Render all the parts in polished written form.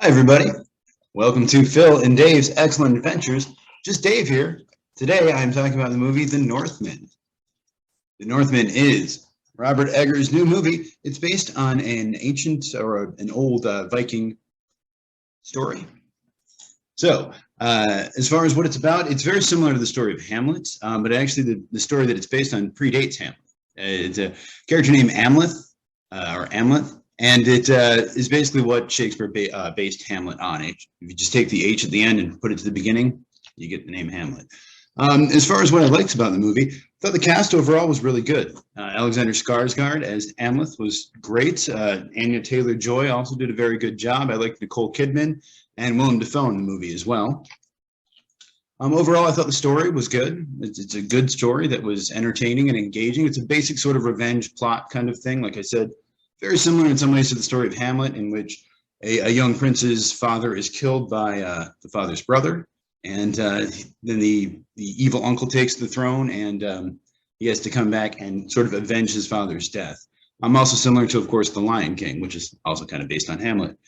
Hi, everybody. Welcome to Phil and Dave's Excellent Adventures. Just Dave here. Today, I'm talking about the movie The Northman. The Northman is Robert Eggers' new movie. It's based on an ancient or an old Viking story. So, as far as what it's about, it's very similar to the story of Hamlet, but actually the story that it's based on predates Hamlet. It's a character named Amleth, or Amleth, and it is basically what Shakespeare based Hamlet on. If you just take the H at the end and put it to the beginning, you get the name Hamlet. As far as what I liked about the movie, I thought the cast overall was really good. Alexander Skarsgård as Amleth was great. Anya Taylor-Joy also did a very good job. I liked Nicole Kidman and Willem Dafoe in the movie as well. Overall, I thought the story was good. It's a good story that was entertaining and engaging. It's a basic sort of revenge plot kind of thing. Like I said, very similar in some ways to the story of Hamlet, in which a young prince's father is killed by the father's brother. And then the evil uncle takes the throne, and he has to come back and sort of avenge his father's death. Also similar to, of course, The Lion King, which is also kind of based on Hamlet.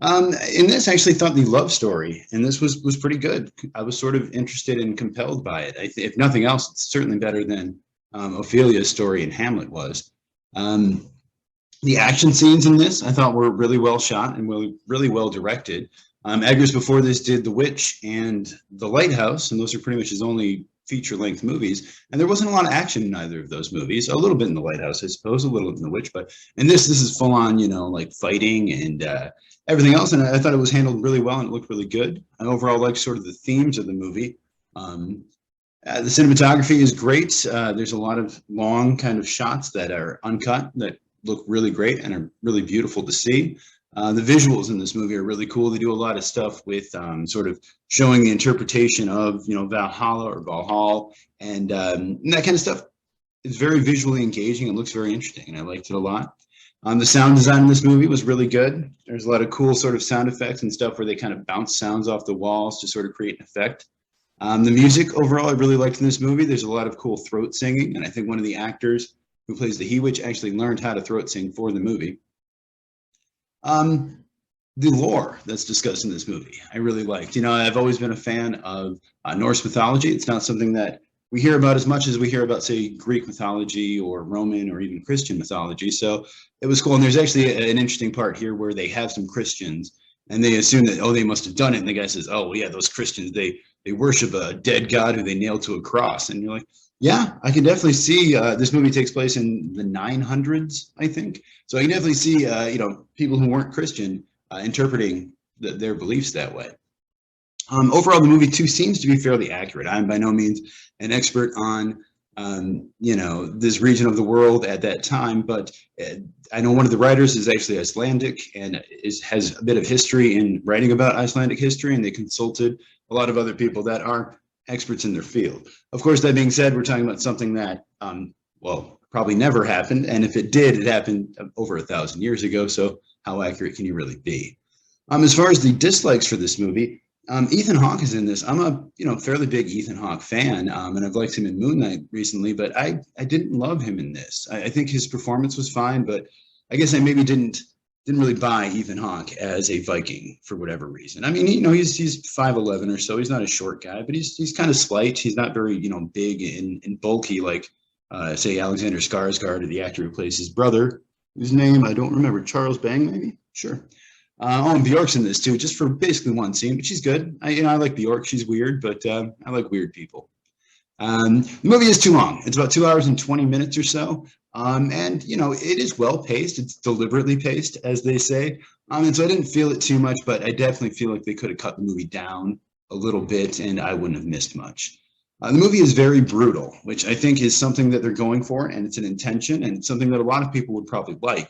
In this, I actually thought the love story in this was pretty good. I was sort of interested and compelled by it. If nothing else, it's certainly better than Ophelia's story in Hamlet was. The action scenes in this, I thought, were really well shot and really well directed. Eggers before this did The Witch and The Lighthouse, and those are pretty much his only feature-length movies. And there wasn't a lot of action in either of those movies. A little bit in The Lighthouse, I suppose, a little in The Witch, but in this is full-on, like fighting and everything else. And I thought it was handled really well and it looked really good. I overall liked sort of the themes of the movie. The cinematography is great. There's a lot of long kind of shots that are uncut that look really great and are really beautiful to see. The visuals in this movie are really cool. They do a lot of stuff with sort of showing the interpretation of, Valhalla or Valhalla, and that kind of stuff is very visually engaging and looks very interesting, and I liked it a lot. The sound design in this movie was really good. There's a lot of cool sort of sound effects and stuff where they kind of bounce sounds off the walls to sort of create an effect. The music overall I really liked in this movie. There's a lot of cool throat singing, and I think one of the actors who plays the He-Witch actually learned how to throat sing for the movie. The lore that's discussed in this movie, I really liked. I've always been a fan of Norse mythology. It's not something that we hear about as much as we hear about, say, Greek mythology or Roman or even Christian mythology. So it was cool. And there's actually an interesting part here where they have some Christians and they assume that, they must have done it. And the guy says, oh, well, yeah, those Christians, they worship a dead god who they nailed to a cross. And you're like, yeah, I can definitely see this movie takes place in the 900s, I think. So I can definitely see, people who weren't Christian interpreting their beliefs that way. Overall, the movie, too, seems to be fairly accurate. I'm by no means an expert on, this region of the world at that time, but I know one of the writers is actually Icelandic and has a bit of history in writing about Icelandic history, and they consulted a lot of other people that are experts in their field. Of course, that being said, we're talking about something that, probably never happened. And if it did, it happened over 1,000 years ago. So how accurate can you really be? As far as the dislikes for this movie, Ethan Hawke is in this. I'm a fairly big Ethan Hawke fan, and I've liked him in Moon Knight recently, but I didn't love him in this. I think his performance was fine, but I guess I maybe didn't really buy Ethan Hawke as a Viking for whatever reason. I mean, he's 5'11" or so. He's not a short guy, but he's kind of slight. He's not very, big and bulky like, say, Alexander Skarsgård, or the actor who plays his brother, whose name I don't remember. Claes Bang, maybe? Sure. And Björk's in this too, just for basically one scene, but she's good. I like Björk. She's weird, but I like weird people. The movie is too long. It's about 2 hours and 20 minutes or so. And, it is well paced. It's deliberately paced, as they say. And so I didn't feel it too much, but I definitely feel like they could have cut the movie down a little bit and I wouldn't have missed much. The movie is very brutal, which I think is something that they're going for, and it's an intention, and it's something that a lot of people would probably like.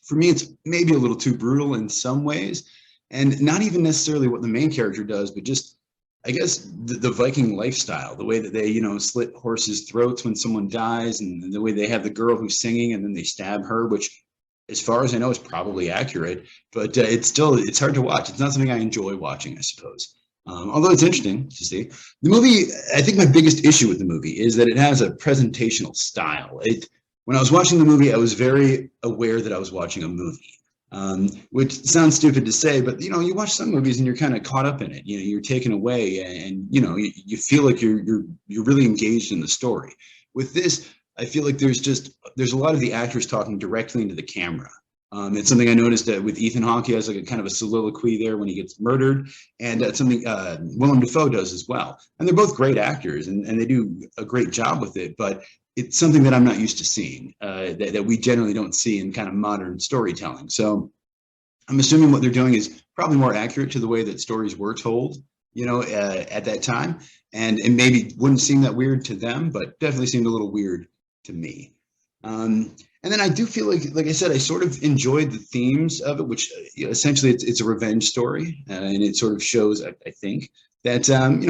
For me, it's maybe a little too brutal in some ways, and not even necessarily what the main character does, but just, I guess, the Viking lifestyle, the way that they, slit horses' throats when someone dies, and the way they have the girl who's singing and then they stab her, which, as far as I know, is probably accurate, but it's hard to watch. It's not something I enjoy watching, I suppose. Although it's interesting to see. The movie, I think my biggest issue with the movie is that it has a presentational style. When I was watching the movie, I was very aware that I was watching a movie. which sounds stupid to say, but you watch some movies and you're kind of caught up in it. You're taken away, and you feel like you're really engaged in the story. With this, I feel like there's a lot of the actors talking directly into the camera. It's something I noticed with Ethan Hawke. He has like a kind of a soliloquy there when he gets murdered, and it's something Willem Dafoe does as well. And they're both great actors, and they do a great job with it. But it's something that I'm not used to seeing, that we generally don't see in kind of modern storytelling. So I'm assuming what they're doing is probably more accurate to the way that stories were told, at that time, and maybe wouldn't seem that weird to them, but definitely seemed a little weird to me. And then I do feel like I said, I sort of enjoyed the themes of it, which essentially it's a revenge story, and it sort of shows, I think, that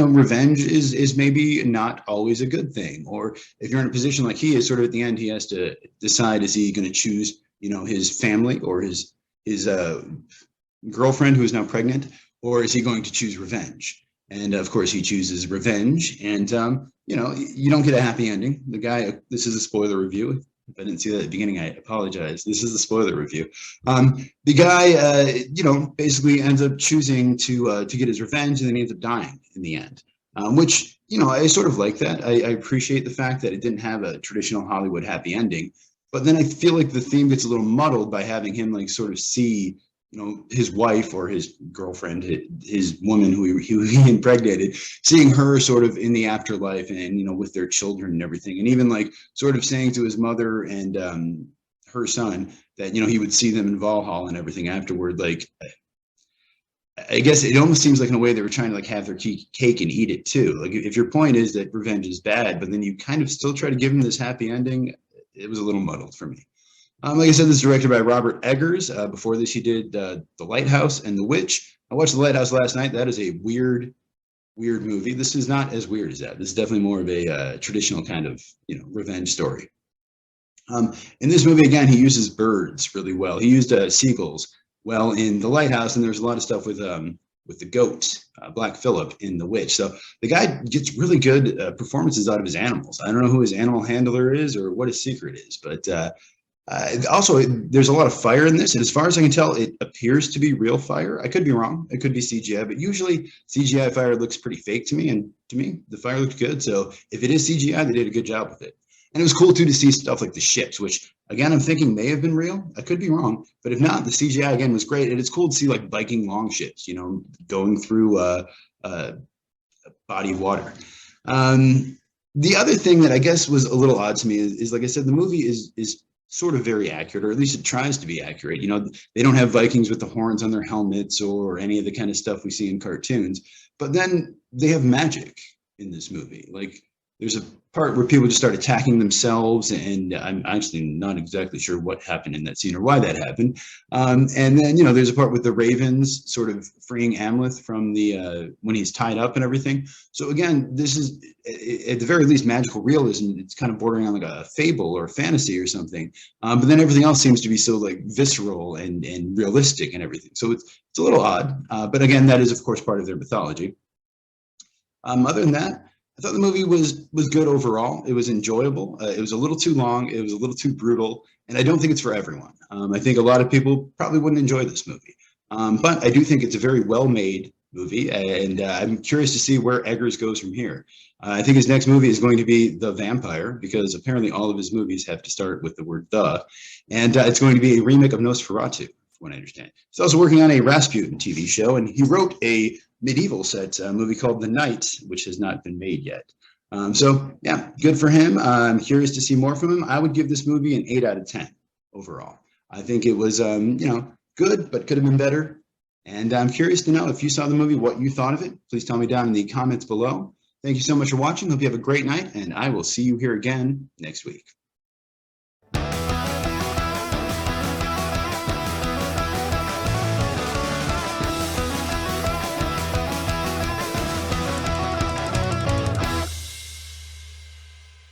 revenge is maybe not always a good thing. Or if you're in a position like he is, sort of at the end, he has to decide: is he going to choose his family or his girlfriend who is now pregnant, or is he going to choose revenge? And of course, he chooses revenge, and you don't get a happy ending. The guy, this is a spoiler review. If I didn't see that at the beginning, I apologize. This is a spoiler review. The guy, basically ends up choosing to get his revenge, and then he ends up dying in the end. Which, I sort of like that. I appreciate the fact that it didn't have a traditional Hollywood happy ending. But then I feel like the theme gets a little muddled by having him sort of see his wife or his girlfriend, his woman who he impregnated, seeing her sort of in the afterlife and, with their children and everything. And even sort of saying to his mother and her son that, he would see them in Valhalla and everything afterward. I guess it almost seems like in a way they were trying to have their cake and eat it too. If your point is that revenge is bad, but then you kind of still try to give him this happy ending, it was a little muddled for me. Like I said, this is directed by Robert Eggers. Before this, he did The Lighthouse and The Witch. I watched The Lighthouse last night. That is a weird movie. This is not as weird as that. This is definitely more of a traditional kind of, revenge story. In this movie, again, he uses birds really well. He used seagulls well in The Lighthouse, and there's a lot of stuff with the goat, Black Phillip, in The Witch. So the guy gets really good performances out of his animals. I don't know who his animal handler is or what his secret is, but also, there's a lot of fire in this, and as far as I can tell, it appears to be real fire. I could be wrong. It could be CGI, but usually CGI fire looks pretty fake to me, and to me, the fire looked good. So if it is CGI, they did a good job with it. And it was cool, too, to see stuff like the ships, which, again, I'm thinking may have been real. I could be wrong, but if not, the CGI, again, was great. And it's cool to see, Viking longships, going through a body of water. The other thing that I guess was a little odd to me is like I said, the movie is sort of very accurate, or at least it tries to be accurate. They don't have Vikings with the horns on their helmets or any of the kind of stuff we see in cartoons, but then they have magic in this movie. There's a part where people just start attacking themselves, and I'm actually not exactly sure what happened in that scene or why that happened. And then, there's a part with the ravens sort of freeing Amleth from when he's tied up and everything. So again, this is at the very least magical realism. It's kind of bordering on a fable or fantasy or something. But then everything else seems to be so visceral and realistic and everything. So it's a little odd. But again, that is of course part of their mythology. Other than that, I thought the movie was good overall. It was enjoyable. It was a little too long. It was a little too brutal, and I don't think it's for everyone. I think a lot of people probably wouldn't enjoy this movie, but I do think it's a very well-made movie, and I'm curious to see where Eggers goes from here. I think his next movie is going to be The Vampire, because apparently all of his movies have to start with the word "the," and it's going to be a remake of Nosferatu, from what I understand. He's also working on a Rasputin TV show, and he wrote a medieval set movie called The Knight, which has not been made yet. So yeah, good for him. I'm curious to see more from him. I would give this movie an 8 out of 10 overall. I think it was, good, but could have been better. And I'm curious to know if you saw the movie, what you thought of it. Please tell me down in the comments below. Thank you so much for watching. Hope you have a great night, and I will see you here again next week.